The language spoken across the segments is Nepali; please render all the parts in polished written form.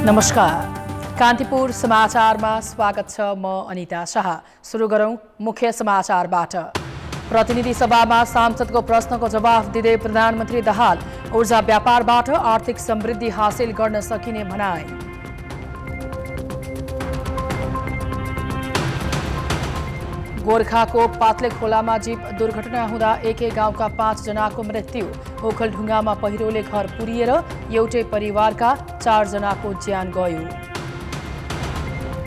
नमस्कार, कान्तिपुर समाचारमा स्वागत छ। म अनिता शाह। सुरु गरौं मुख्य समाचारबाट। प्रतिनिधि सभामा सांसदको प्रश्नको जवाफ दिँदै प्रधानमन्त्री दाहाल ऊर्जा व्यापारबाट आर्थिक समृद्धि हासिल गर्न सकिने भनाए। गोर्खाको पातले खोलामा जीप दुर्घटना हुँदा एकै गाउँका 5 जनाको मृत्यु। ओखलढुङ्गामा पहिरोले घर पुरिएर एउटै परिवारका 4 जनाको ज्यान गयो।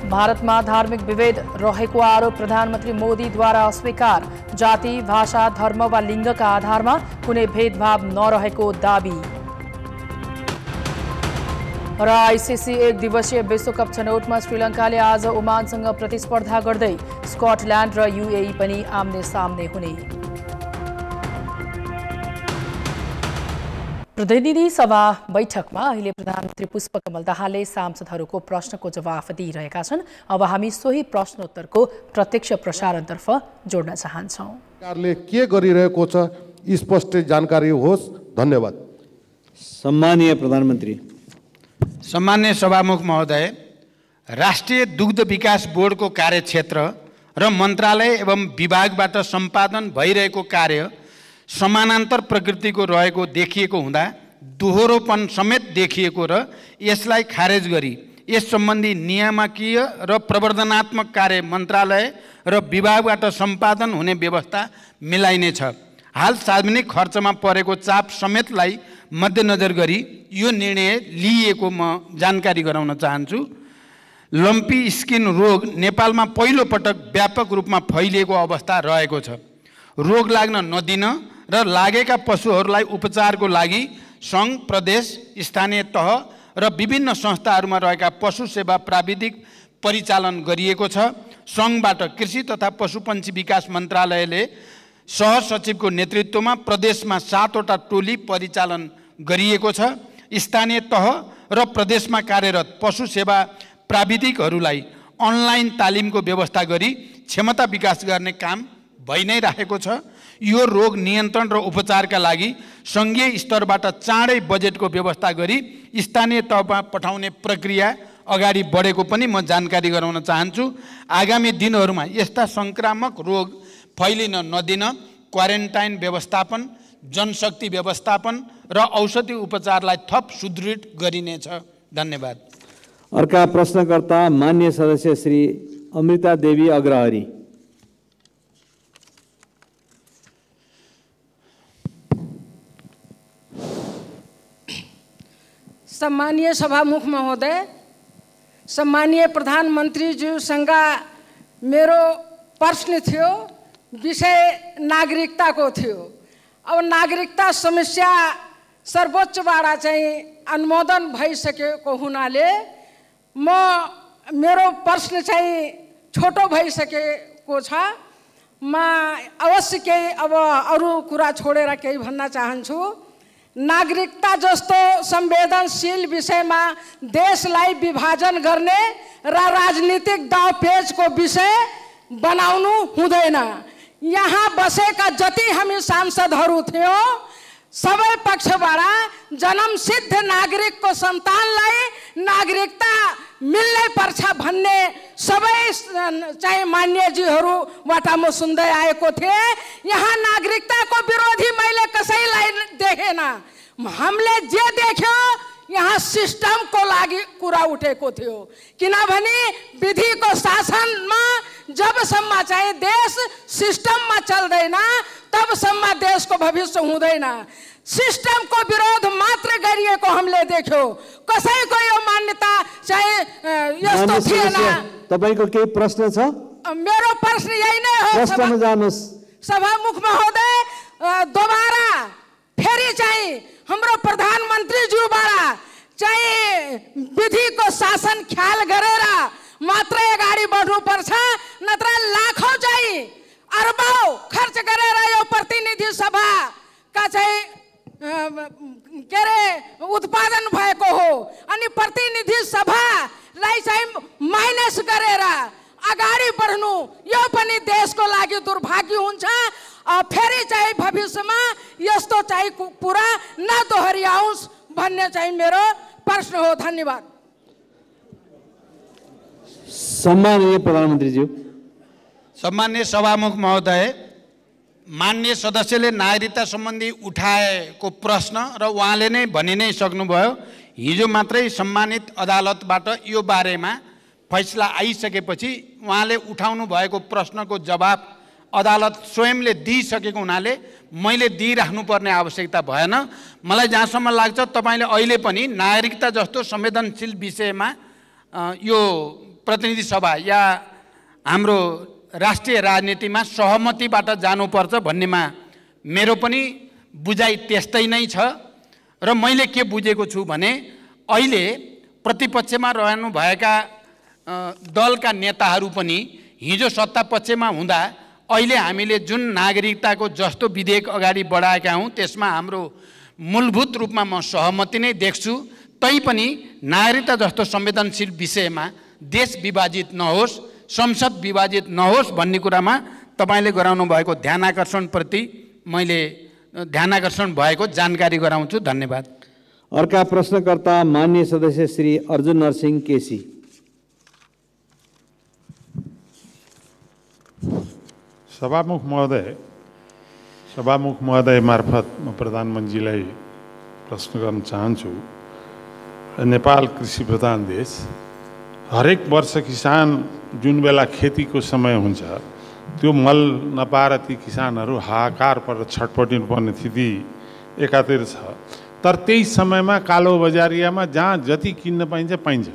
भारतमा धार्मिक विभेद रहेको आरोप प्रधानमन्त्री मोदीद्वारा अस्वीकार। जाति, भाषा, धर्म वा लिङ्गका आधारमा कुनै भेदभाव नरहेको दाबी। र आइसिसी 1 दिवसीय विश्वकप छनौटमा श्रीलङ्काले आज ओमानसँग प्रतिस्पर्धा गर्दै स्कटल्यान्ड र युएई पनि आम्ने सामने हुने। प्रतिनिधि सभा बैठकमा अहिले प्रधानमन्त्री पुष्पकमल दाहालले सांसदहरूको प्रश्नको जवाफ दिइरहेका छन्। अब हामी सोही प्रश्नोत्तरको प्रत्यक्ष प्रसारणतर्फ जोड्न चाहन्छौँ। सरकारले के गरिरहेको छ स्पष्ट जानकारी होस्। धन्यवाद। सम्मानीय प्रधानमन्त्री। सम्मान्य सभामुख महोदय, राष्ट्रिय दुग्ध विकास बोर्डको कार्यक्षेत्र र मन्त्रालय एवं विभागबाट सम्पादन भइरहेको कार्य समानान्तर प्रकृतिको रहेको देखिएको हुँदा दोहोरोपन समेत देखिएको र यसलाई खारेज गरी यस सम्बन्धी नियामकीय र प्रवर्धनात्मक कार्य मन्त्रालय र विभागबाट सम्पादन हुने व्यवस्था मिलाइनेछ। हाल सार्वजनिक खर्चमा परेको चाप समेतलाई मध्यनजर गरी यो निर्णय लिइएको म जानकारी गराउन चाहन्छु। लम्पी स्किन रोग नेपालमा पहिलो पटक व्यापक रूपमा फैलिएको अवस्था रहेको छ। रोग लाग्न नदिन र लागेका पशुहरूलाई उपचारको लागि सङ्घ, प्रदेश, स्थानीय तह र विभिन्न संस्थाहरूमा रहेका पशु सेवा प्राविधिक परिचालन गरिएको छ। सङ्घबाट कृषि तथा पशुपन्छी विकास मन्त्रालयले सहसचिवको नेतृत्वमा प्रदेशमा 7 वटा टोली परिचालन गरिएको छ। स्थानीय तह र प्रदेशमा कार्यरत पशु सेवा प्राविधिकहरूलाई अनलाइन तालिमको व्यवस्था गरी क्षमता विकास गर्ने काम भइ नै राखेको छ। यो रोग नियन्त्रण र उपचारका लागि सङ्घीय स्तरबाट चाँडै बजेटको व्यवस्था गरी स्थानीय तहमा पठाउने प्रक्रिया अगाडि बढेको पनि म जानकारी गराउन चाहन्छु। आगामी दिनहरूमा यस्ता सङ्क्रामक रोग फैलिन नदिन क्वारेन्टाइन व्यवस्थापन, जनशक्ति व्यवस्थापन र औषधि उपचारलाई थप सुदृढ गरिनेछ। धन्यवाद। अर्का प्रश्नकर्ता मान्य सदस्य श्री अमृता देवी अग्रहरी। सम्मानीय सभामुख महोदय, सम्मानीय प्रधानमन्त्रीज्यूसँग मेरो प्रश्न थियो, विषय नागरिकताको थियो। अब नागरिकता समस्या सर्वोच्चबाट चाहिँ अनुमोदन भइसकेको हुनाले मेरो प्रश्न चाहिँ छोटो भइसकेको छ। म अवश्य केही अब अरू कुरा छोडेर केही भन्न चाहन्छु। नागरिकता जस्तो संवेदनशील विषयमा देशलाई विभाजन गर्ने र राजनीतिक दावपेचको विषय बनाउनु हुँदैन। यहाँ बसेका जति हामी सांसदहरू थियौँ, सबै पक्षबाट जन्मसिद्ध नागरिकको सन्तानलाई नागरिकता मिल्नै पर्छ भन्ने सबै चाहिँ मान्यजीहरूबाट म सुन्दै आएको थिएँ। यहाँ नागरिकताको विरोधी मैले कसैलाई देखेन। हामीले जे देख्यो यहाँ सिस्टमको लागि कुरा उठेको थियो। किनभने विधिको शासनमा जबसम्म चाहिँ देश सिस्टममा चल्दैन तबसम्म देशको भविष्य हुँदैन। सिस्टमको विरोध मात्र गरिएको हामीले देख्यो। कसैको यो मान्यता चाहिँ यस्तो थिएन। तपाईको केही प्रश्न छ? मेरो प्रश्न यही नै हो। प्रश्नमा जानुहोस्। सभामुख महोदय, दोबारा फेरि चाहिँ हाम्रो प्रधानमन्त्रीज्यूबाट चाहिँ विधिको शासन ख्याल गरेर मात्र अगाडि बढ्नुपर्छ, नत्र लाखौँ चाहिँ अरबौँ खर्च गरेर यो प्रतिनिधि सभाका चाहिँ के अरे उत्पादन भएको हो। अनि प्रतिनिधि सभालाई चाहिँ माइनस गरेर अगाडि बढ्नु यो पनि देशको लागि दुर्भाग्य हुन्छ। फेरि चाहिँ भविष्यमा यस्तो चाहिँ कुरा नदोहोऱ्याओस् भन्ने चाहिँ मेरो प्रश्न हो। धन्यवाद। सम्माननीय प्रधानमन्त्रीज्यू। सम्मान्य सभामुख महोदय, माननीय सदस्यले नागरिकता सम्बन्धी उठाएको प्रश्न र उहाँले नै भनि नै सक्नुभयो, हिजो मात्रै सम्मानित अदालतबाट यो बारेमा फैसला आइसकेपछि उहाँले उठाउनु भएको प्रश्नको जवाब अदालत स्वयंले दिइसकेको हुनाले मैले दिइराख्नुपर्ने आवश्यकता भएन। मलाई जहाँसम्म लाग्छ तपाईँले अहिले पनि नागरिकता जस्तो संवेदनशील विषयमा यो प्रतिनिधि सभा या हाम्रो राष्ट्रिय राजनीतिमा सहमतिबाट जानुपर्छ भन्नेमा मेरो पनि बुझाइ त्यस्तै नै छ। र मैले के बुझेको छु भने अहिले प्रतिपक्षमा रहनुभएका दलका नेताहरू पनि हिजो सत्तापक्षमा हुँदा अहिले हामीले जुन नागरिकताको जस्तो विधेयक अगाडि बढाएका हौँ त्यसमा हाम्रो मूलभूत रूपमा म सहमति नै देख्छु। तैपनि नागरिकता जस्तो संवेदनशील विषयमा देश विभाजित नहोस्, संसद विभाजित नहोस् भन्ने कुरामा तपाईँले गराउनु भएको ध्यानाकर्षणप्रति मैले ध्यानाकर्षण भएको जानकारी गराउँछु। धन्यवाद। अर्का प्रश्नकर्ता माननीय सदस्य श्री अर्जुन नरसिंह केसी। सभामुख महोदय मार्फत म प्रधानमन्त्रीलाई प्रश्न गर्न चाहन्छु। नेपाल कृषि प्रधान देश, हरेक वर्ष किसान जुन बेला खेतीको समय हुन्छ त्यो मल नपाएर ती किसानहरू हाहाकार पर छटपटिनु पर्ने स्थिति एकातिर छ। तर त्यही समयमा कालो बजारियामा जहाँ जति किन्न पाइन्छ पाइन्छ।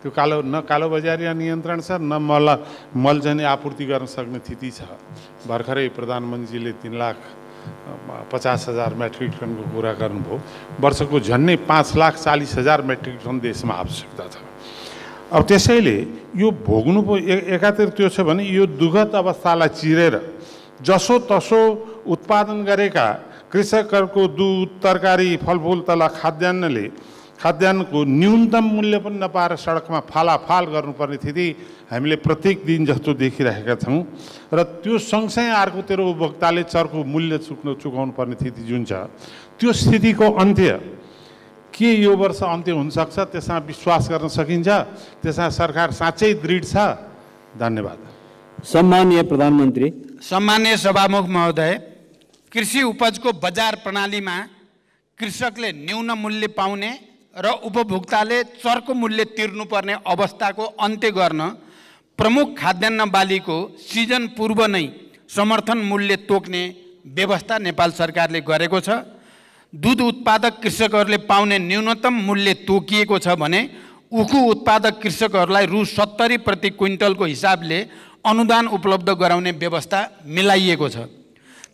त्यो कालो बजारिया नियन्त्रण छ, न मल चाहिँ आपूर्ति गर्न सक्ने स्थिति छ। भर्खरै प्रधानमन्त्रीले 3,50,000 मेट्रिक टनको कुरा गर्नुभयो। वर्षको झन्डै 5,40,000 मेट्रिक टन देशमा आवश्यकता छ। अब त्यसैले यो भोग्नु पो एकातिर त्यो छ भने यो दुःखद अवस्थालाई चिरेर जसो तसो उत्पादन गरेका कृषकहरूको दुध, तरकारी, फलफुल तथा खाद्यान्नको न्यूनतम मूल्य पनि नपाएर सडकमा फालाफाल गर्नुपर्ने स्थिति हामीले प्रत्येक दिन जस्तो देखिरहेका छौँ। र त्यो सँगसँगै अर्कोतिर उपभोक्ताले चर्को मूल्य चुकाउनु पर्ने स्थिति जुन छ, त्यो स्थितिको अन्त्य के यो वर्ष अन्त्य हुनसक्छ? त्यसमा विश्वास गर्न सकिन्छ? त्यसमा सरकार साँच्चै दृढ छ? धन्यवाद। सम्माननीय प्रधानमन्त्री। सम्मान्य सभामुख महोदय, कृषि उपजको बजार प्रणालीमा कृषकले न्यून मूल्य पाउने र उपभोक्ताले चर्को मूल्य तिर्नुपर्ने अवस्थाको अन्त्य गर्न प्रमुख खाद्यान्न बालीको सिजन पूर्व नै समर्थन मूल्य तोक्ने व्यवस्था नेपाल सरकारले गरेको छ। दूध उत्पादक कृषकहरूले पाउने न्यूनतम मूल्य तोकिएको छ भने उखु उत्पादक कृषकहरूलाई रु 70 प्रति क्विन्टलको हिसाबले अनुदान उपलब्ध गराउने व्यवस्था मिलाइएको छ।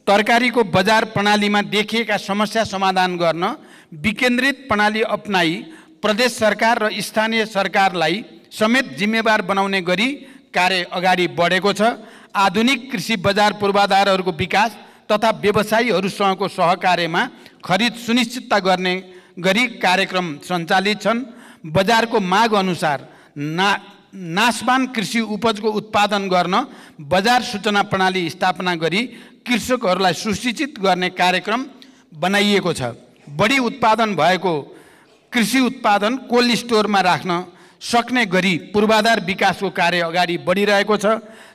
तरकारीको बजार प्रणालीमा देखिएका समस्या समाधान गर्न विकेन्द्रित प्रणाली अपनाई प्रदेश सरकार र स्थानीय सरकारलाई समेत जिम्मेवार बनाउने गरी कार्य अगाडि बढेको छ। आधुनिक कृषि बजार पूर्वाधारहरूको विकास तथा व्यवसायीहरूसँगको सहकार्यमा खरिद सुनिश्चितता गर्ने गरी कार्यक्रम सञ्चालित छन्। बजारको माग अनुसार नाशवान कृषि उपजको उत्पादन गर्न बजार सूचना प्रणाली स्थापना गरी कृषकहरूलाई सुसूचित गर्ने कार्यक्रम बनाइएको छ। बढी उत्पादन भएको कृषि उत्पादन कोल्ड स्टोरमा राख्न सक्ने गरी पूर्वाधार विकासको कार्य अगाडि बढिरहेको छ।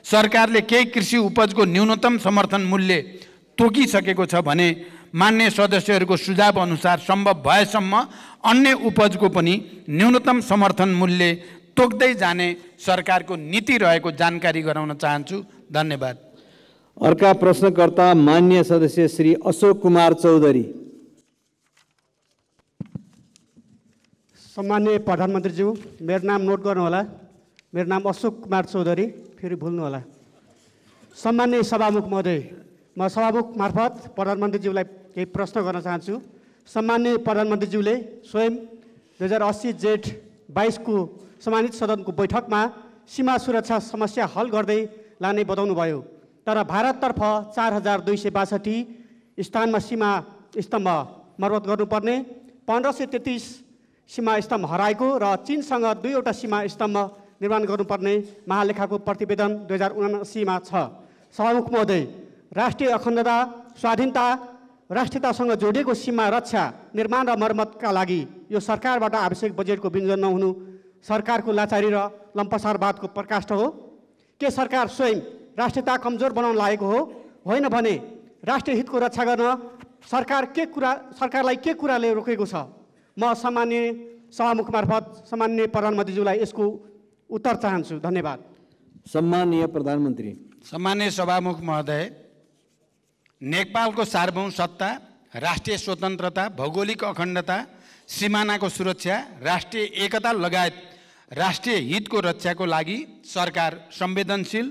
सरकारले केही कृषि उपजको न्यूनतम समर्थन मूल्य तोकिसकेको छ भने मान्य सदस्यहरूको सुझाव अनुसार सम्भव भएसम्म अन्य उपजको पनि न्यूनतम समर्थन मूल्य तोक्दै जाने सरकारको नीति रहेको जानकारी गराउन चाहन्छु। धन्यवाद। अर्का प्रश्नकर्ता मान्य सदस्य श्री अशोक कुमार चौधरी। सम्मान्य प्रधानमन्त्रीज्यू, मेरो नाम नोट गर्नुहोला। मेरो नाम अशोक कुमार चौधरी, फेरि भुल्नुहोला। सम्मान्य सभामुख महोदय, म सभामुख मार्फत प्रधानमन्त्रीज्यूलाई केही प्रश्न गर्न चाहन्छु। सम्मान्य प्रधानमन्त्रीज्यूले स्वयं 2080 जेठ 22 को सम्मानित सदनको बैठकमा सीमा सुरक्षा समस्या हल गर्दै लाने बताउनुभयो। तर भारततर्फ 4262 स्थानमा सीमा स्तम्भ मर्मत गर्नुपर्ने, 1533 सीमा स्तम्भ हराएको र चीनसँग 2वटा सीमा स्तम्भ निर्माण गर्नुपर्ने महालेखाको प्रतिवेदन 2079 मा छ। सभामुख महोदय, राष्ट्रिय अखण्डता, स्वाधीनता, राष्ट्रियतासँग जोडिएको सीमा रक्षा, निर्माण र मर्मतका लागि यो सरकारबाट आवश्यक बजेटको विनियोजन नहुनु सरकारको लाचारी र लम्पसारवादको प्रकाष्ठ हो? के सरकार स्वयं राष्ट्रियता कमजोर बनाउन लागेको हो? होइन भने राष्ट्रिय हितको रक्षा गर्न सरकारलाई के कुराले रोकेको छ? म सम्माननीय सभामुख मार्फत सम्माननीय प्रधानमन्त्रीज्यूलाई यसको उत्तर चाहन्छु। धन्यवाद। सम्माननीय प्रधानमन्त्री। सम्माननीय सभामुख महोदय, नेपालको सार्वभौम सत्ता, राष्ट्रिय स्वतन्त्रता, भौगोलिक अखण्डता, सीमानाको सुरक्षा, राष्ट्रिय एकता लगायत राष्ट्रिय हितको रक्षाको लागि सरकार संवेदनशील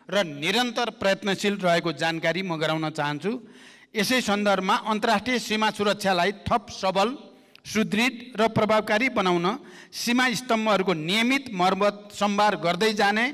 र निरन्तर प्रयत्नशील रहेको जानकारी म गराउन चाहन्छु। यसै सन्दर्भमा अन्तर्राष्ट्रिय सीमा सुरक्षालाई थप सबल, सुदृढ र प्रभावकारी बनाउन सीमा स्तम्भहरूको नियमित मर्मत सम्भार गर्दै जाने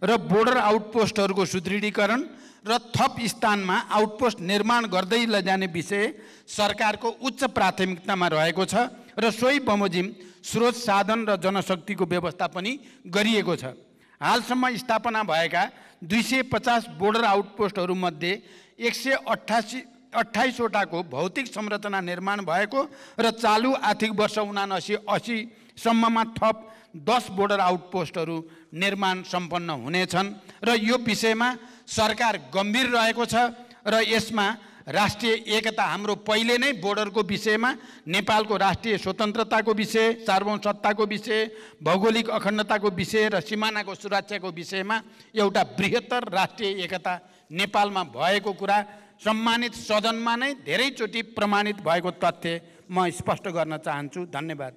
र बोर्डर आउटपोस्टहरूको सुदृढीकरण र थप स्थानमा आउटपोस्ट निर्माण गर्दै लैजाने विषय सरकारको उच्च प्राथमिकतामा रहेको छ र सोही बमोजिम स्रोत साधन र जनशक्तिको व्यवस्था पनि गरिएको छ। हालसम्म स्थापना भएका 250 बोर्डर आउटपोस्टहरूमध्ये 128वटाको भौतिक संरचना निर्माण भएको र चालु आर्थिक वर्ष 79-80 सम्ममा थप 10 बोर्डर आउटपोस्टहरू निर्माण सम्पन्न हुनेछन् र यो विषयमा सरकार गम्भीर रहेको छ र यसमा राष्ट्रिय एकता, हाम्रो पहिले नै बोर्डरको विषयमा नेपालको राष्ट्रिय स्वतन्त्रताको विषय, सार्वभौम सत्ताको विषय, भौगोलिक अखण्डताको विषय र सिमानाको सुरक्षाको विषयमा एउटा बृहत्तर राष्ट्रिय एकता नेपालमा भएको कुरा सम्मानित सदनमा नै धेरैचोटि प्रमाणित भएको तथ्य म स्पष्ट गर्न चाहन्छु। धन्यवाद।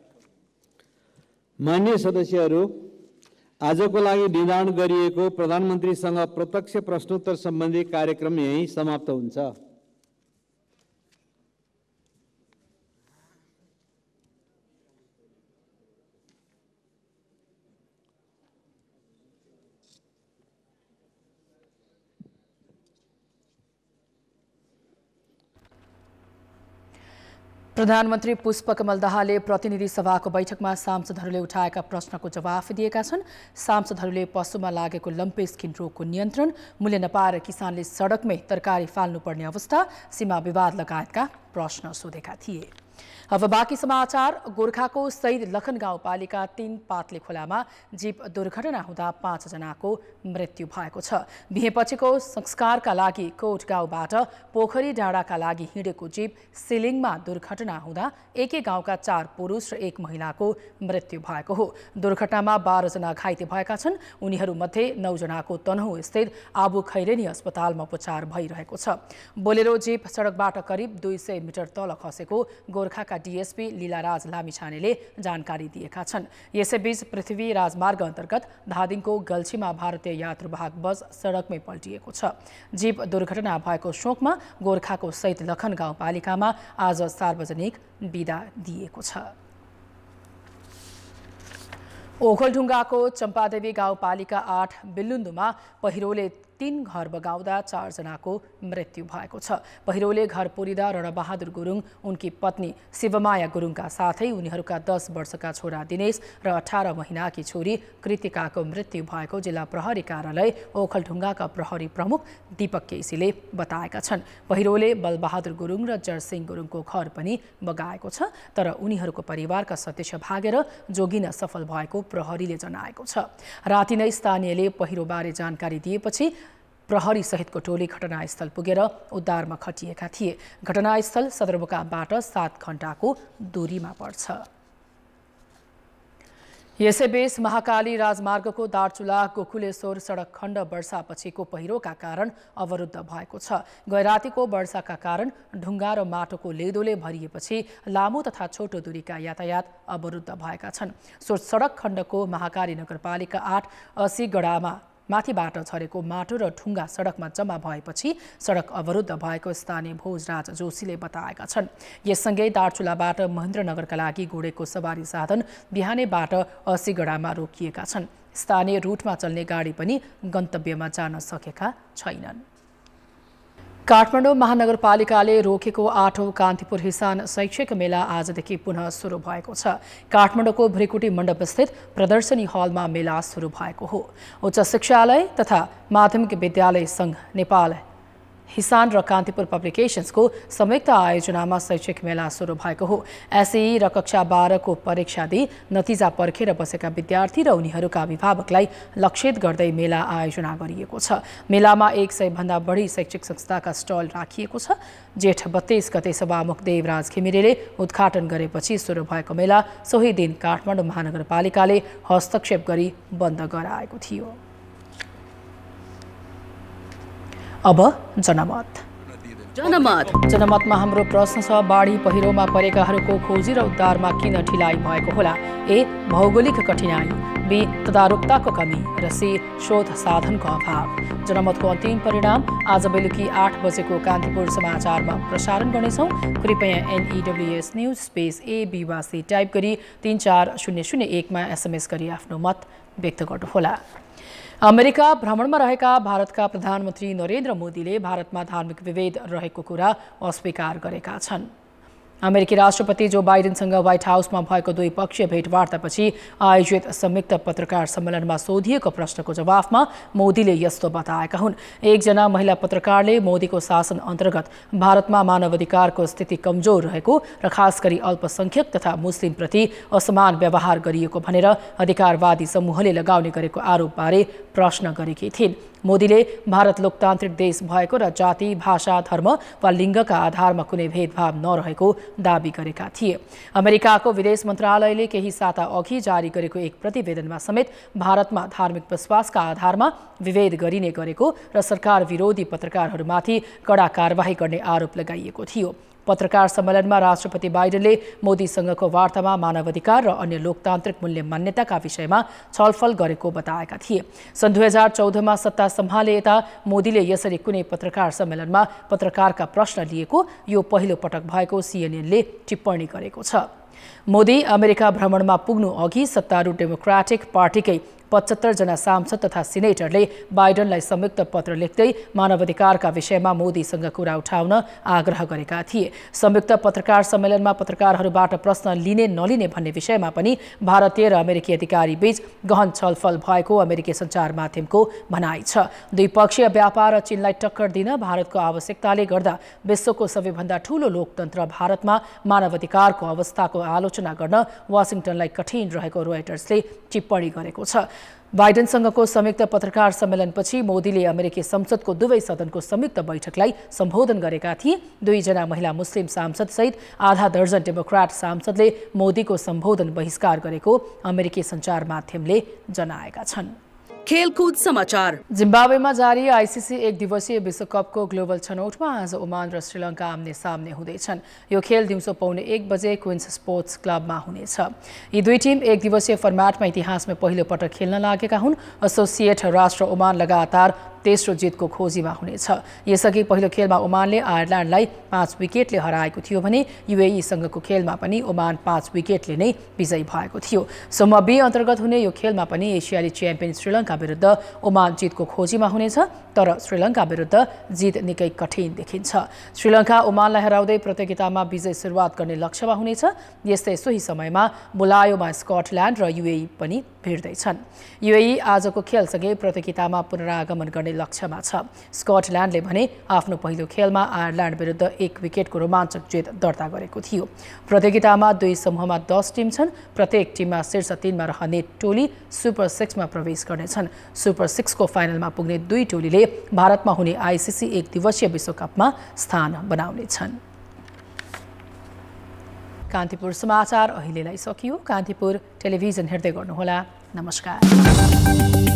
मान्य सदस्यहरू, आजको लागि निर्धारण गरिएको प्रधानमन्त्रीसँग प्रत्यक्ष प्रश्नोत्तर सम्बन्धी कार्यक्रम यही समाप्त हुन्छ। प्रधानमन्त्री पुष्पकमल दाहालले प्रतिनिधि सभाको बैठकमा सांसदहरूले उठाएका प्रश्नको जवाफ दिएका छन्। सांसदहरूले पशुमा लागेको लम्पे स्किन रोगको नियन्त्रण, मूल्य नपाएर किसानले सडकमै तरकारी फाल्नुपर्ने अवस्था, सीमा विवाद लगायतका प्रश्न सोधेका थिए। अब बाँकी समाचार। गोर्खाको शहीद लखन गाउँपालिका 3 पातले खोलामा जीप दुर्घटना हुँदा 5 जनाको मृत्यु भएको छ। बिहेपछिको संस्कारका लागि कोट गाउँबाट पोखरी डाँडाका लागि हिँडेको जीप सिलिङमा दुर्घटना हुँदा एकै गाउँका 4 पुरुष र 1 महिलाको मृत्यु भएको हो। दुर्घटनामा 12 जना घाइते भएका छन्। उनीहरूमध्ये 9 जनाको तनहुँ स्थित आबु खैरेनी अस्पतालमा उपचार भइरहेको छ। बोलेरो जीप सडकबाट करिब 200 मिटर तल खसेको गोर्खाका डीएसपी लीलाराज लामिछानेले जानकारी दिएका छन्। यसैबीच पृथ्वी राजमार्ग अन्तर्गत धादिङको गल्छीमा भारतीय यात्रुवाहक बस सडकमै पल्टिएको छ। जीप दुर्घटना भएको शोकमा गोर्खाको शहीद लखन गाउँपालिकामा आज सार्वजनिक बिदा दिएको छ। ओखलढुङ्गाको चम्पादेवी गाउँपालिका 8 बिल्लुन्दुमा पहिरोले 3 घर बगाउँदा 4 जनाको मृत्यु भएको छ। पहिरोले घर पुरिँदा रणबहादुर गुरुङ, उनकी पत्नी शिवमाया गुरुङका साथै उनीहरूका 10 वर्षका छोरा दिनेश र 18 महिनाकी छोरी कृतिकाको मृत्यु भएको जिल्ला प्रहरी कार्यालय ओखलढुङ्गाका प्रहरी प्रमुख दीपक केसीले बताएका छन्। पहिरोले बलबहादुर गुरुङ र जरसिंह गुरुङको घर पनि बगाएको छ, तर उनीहरूको परिवारका सदस्य भागेर जोगिन सफल भएको प्रहरीले जनाएको छ। राति नै स्थानीयले पहिरोबारे जानकारी दिएपछि प्रहरी सहितको टोली घटनास्थल पुगेर उद्धारमा खटिएका थिए। घटनास्थल सदरमुकामबाट 7 घण्टाको दूरीमा पर्छ। यसैबीच महाकाली राजमार्गको दार्चुला गोकुलेश्वर सडक खण्ड वर्षापछिको पहिरोका कारण अवरुद्ध भएको छ। गैरातीको वर्षाका कारण ढुङ्गा र माटोको लेदोले भरिएपछि लामो तथा छोटो दूरीका यातायात अवरुद्ध भएका छन्। सो सडक खण्डको महाकाली नगरपालिका 8 असीगडामा माथिबाट झरेको माटो र ढुङ्गा सडकमा जम्मा भएपछि सडक अवरुद्ध भएको स्थानीय भोजराज जोशीले बताएका छन्। यससँगै दार्चुलाबाट महेन्द्रनगरका लागि घोडेको सवारी साधन बिहानैबाट असीगडामा रोकिएका छन्। स्थानीय रुटमा चल्ने गाडी पनि गन्तव्यमा जान सकेका छैनन्। काठमाडौँ महानगरपालिकाले रोकेको 8औं कान्तिपुर हिसान शैक्षिक मेला आजदेखि पुनः सुरु भएको छ। काठमाडौँको भ्रिकुटी मण्डपस्थित प्रदर्शनी हलमा मेला सुरु भएको हो। उच्च शिक्षालय तथा माध्यमिक विद्यालय संघ नेपाल हिसान र कान्तिपुर पब्लिकेशन्सको संयुक्त आयोजनामा शैक्षिक मेला सुरु भएको हो। एसई र कक्षा 12 को परीक्षा दिई नतिजा पर्खेर बसेका विद्यार्थी र उनीहरूका अभिभावकलाई लक्षित गर्दै मेला आयोजना गरिएको छ। मेलामा 100 भन्दा बढी शैक्षिक संस्थाका स्टल राखिएको छ। जेठ 32 गते सभामुख देवराज घिमिरेले उद्घाटन गरेपछि सुरु भएको मेला सोही दिन काठमाडौँ महानगरपालिकाले हस्तक्षेप गरी बन्द गराएको थियो। अब जनमतमा हाम्रो प्रश्न छ, बाढी पहिरोमा परेकाहरूको खोजी र उद्धारमा किन ढिलाइ भएको होला? ए. भौगोलिक कठिनाई, बी. तदारुकताको कमी र सी. शोध साधनको अभाव। जनमतको अन्तिम परिणाम आज बेलुकी 8 बजेको कान्तिपुर समाचारमा प्रसारण गर्नेछौँ। कृपया NEWS न्युज स्पेस AB वा C टाइप गरी 34001मा SMS गरी आफ्नो मत व्यक्त गर्नुहोला। अमेरिका भ्रमणमा रहेका भारतका प्रधानमन्त्री नरेन्द्र मोदीले भारतमा धार्मिक विभेद रहेको कुरा अस्वीकार गरेका छन्। अमेरिकी राष्ट्रपति जो बाइडेनसँग व्हाइट हाउसमा भएको द्विपक्षीय भेटवार्तापछि आयोजित संयुक्त पत्रकार सम्मेलनमा सोधिएको प्रश्नको जवाफमा मोदीले यस्तो बताएका हुन्। एकजना महिला पत्रकारले मोदीको शासन अन्तर्गत भारतमा मानवाधिकारको स्थिति कमजोर रहेको र खास गरी अल्पसंख्यक तथा मुस्लिमप्रति असमान व्यवहार गरिएको भनेर अधिकारवादी समूहले लगाउने गरेको आरोपबारे प्रश्न गरेकी थिइन्। मोदीले भारत लोकतान्त्रिक देश भएको र जाति, भाषा, धर्म वा लिङ्गका आधारमा कुनै भेदभाव नरहेको दाबी गरेका थिए। अमेरिकाको विदेश मन्त्रालयले केही साता अघि जारी गरेको एक प्रतिवेदनमा समेत भारतमा धार्मिक विश्वासका आधारमा विभेद गरिने गरेको र सरकार विरोधी पत्रकारहरूमाथि कडा कारबाही गर्ने आरोप लगाइएको थियो। पत्रकार सम्मेलनमा राष्ट्रपति बाइडेनले मोदीसँगको वार्तामा मानवाधिकार र अन्य लोकतान्त्रिक मूल्य मान्यताका विषयमा छलफल गरेको बताएका थिए। सन् 2014मा सत्ता सम्हाले यता मोदीले यसरी कुनै पत्रकार सम्मेलनमा पत्रकारका प्रश्न लिएको यो पहिलो पटक भएको CNNले टिप्पणी गरेको छ। मोदी अमेरिका भ्रमणमा पुग्नु अघि सत्तारूढ डेमोक्रेटिक पार्टीकै 75 जना सांसद तथा सिनेटरले बाइडेनलाई संयुक्त पत्र लेख्दै मानवाधिकारका विषयमा मोदीसँग कुरा उठाउन आग्रह गरेका थिए। संयुक्त पत्रकार सम्मेलनमा पत्रकारहरूबाट प्रश्न लिने नलिने भन्ने विषयमा पनि भारतीय र अमेरिकी अधिकारी बीच गहन छलफल भएको अमेरिकी सञ्चार माध्यमको भनाइ छ। द्विपक्षीय व्यापार र चीनलाई टक्कर दिन भारतको आवश्यकताले गर्दा विश्वको सबैभन्दा ठूलो लोकतन्त्र भारतमा मानवाधिकारको अवस्थाको आलोचना गर्न वाशिंटनलाई कठिन रहेको रोयटर्सले टिप्पणी गरेको छ। बाइडेनसँगको संयुक्त पत्रकार सम्मेलनपछि मोदीले अमेरिकी संसदको दुवै सदनको संयुक्त बैठकलाई सम्बोधन गरेका थिए। 2 जना महिला मुस्लिम सांसद सहित आधा दर्जन डेमोक्रेट सांसदले मोदीको सम्बोधन बहिष्कार गरेको अमेरिकी सञ्चार माध्यमले जनाएका छन्। खेलकुद समाचार। जिम्बाब्वेमा जारी आइसिसी 1 दिवसीय विश्वकपको ग्लोबल छनौटमा आज ओमान र श्रीलङ्का आम्ने सामने हुँदैछन्। यो खेल दिउँसो 1:15 बजे क्वीन्स स्पोर्ट्स क्लबमा हुनेछ। यी दुई टिम 1 दिवसीय फर्मेटमा इतिहासमा पहिलो पटक खेल्न लागेका हुन्। एसोसिएट राष्ट्र ओमान लगातार तेस्रो जितको खोजीमा हुनेछ। यसअघि पहिलो खेलमा ओमानले आयरल्यान्डलाई 5 विकेटले हराएको थियो भने UAE सँगको खेलमा पनि ओमान 5 विकेटले नै विजयी भएको थियो। समूह B अन्तर्गत हुने यो खेलमा पनि एसियाली च्याम्पियन श्रीलङ्का विरुद्ध ओमान जितको खोजीमा हुनेछ, तर श्रीलङ्का विरुद्ध जित निकै कठिन देखिन्छ। श्रीलङ्का ओमानलाई हराउँदै प्रतियोगितामा विजय सुरुवात गर्ने लक्ष्यमा हुनेछ। यस्तै सोही समयमा बुलायोमा स्कटल्यान्ड र UAE पनि भिड्दैछन्। UAE आजको खेलसँगै प्रतियोगितामा पुनरागमन गर्ने लक्ष्यमा छ। स्कटल्यान्डले भने आफ्नो पहिलो खेलमा आयरल्यान्ड विरुद्ध 1 विकेटको रोमाञ्चक जित दर्ता गरेको थियो। प्रतियोगितामा 2 समूहमा 10 टिम छन्। प्रत्येक टिममा शीर्ष 3 मा रहने टोली सुपर 6 मा प्रवेश गर्नेछन्। सुपर 6 को फाइनलमा पुग्ने 2 टोलीले भारतमा हुने आइसिसी 1 दिवसीय विश्वकपमा स्थान बनाउनेछन्। कान्तिपुर समाचार अहिलेलाई सकियो। कान्तिपुर टेलिभिजन हेर्दै गर्नुहोला। नमस्कार।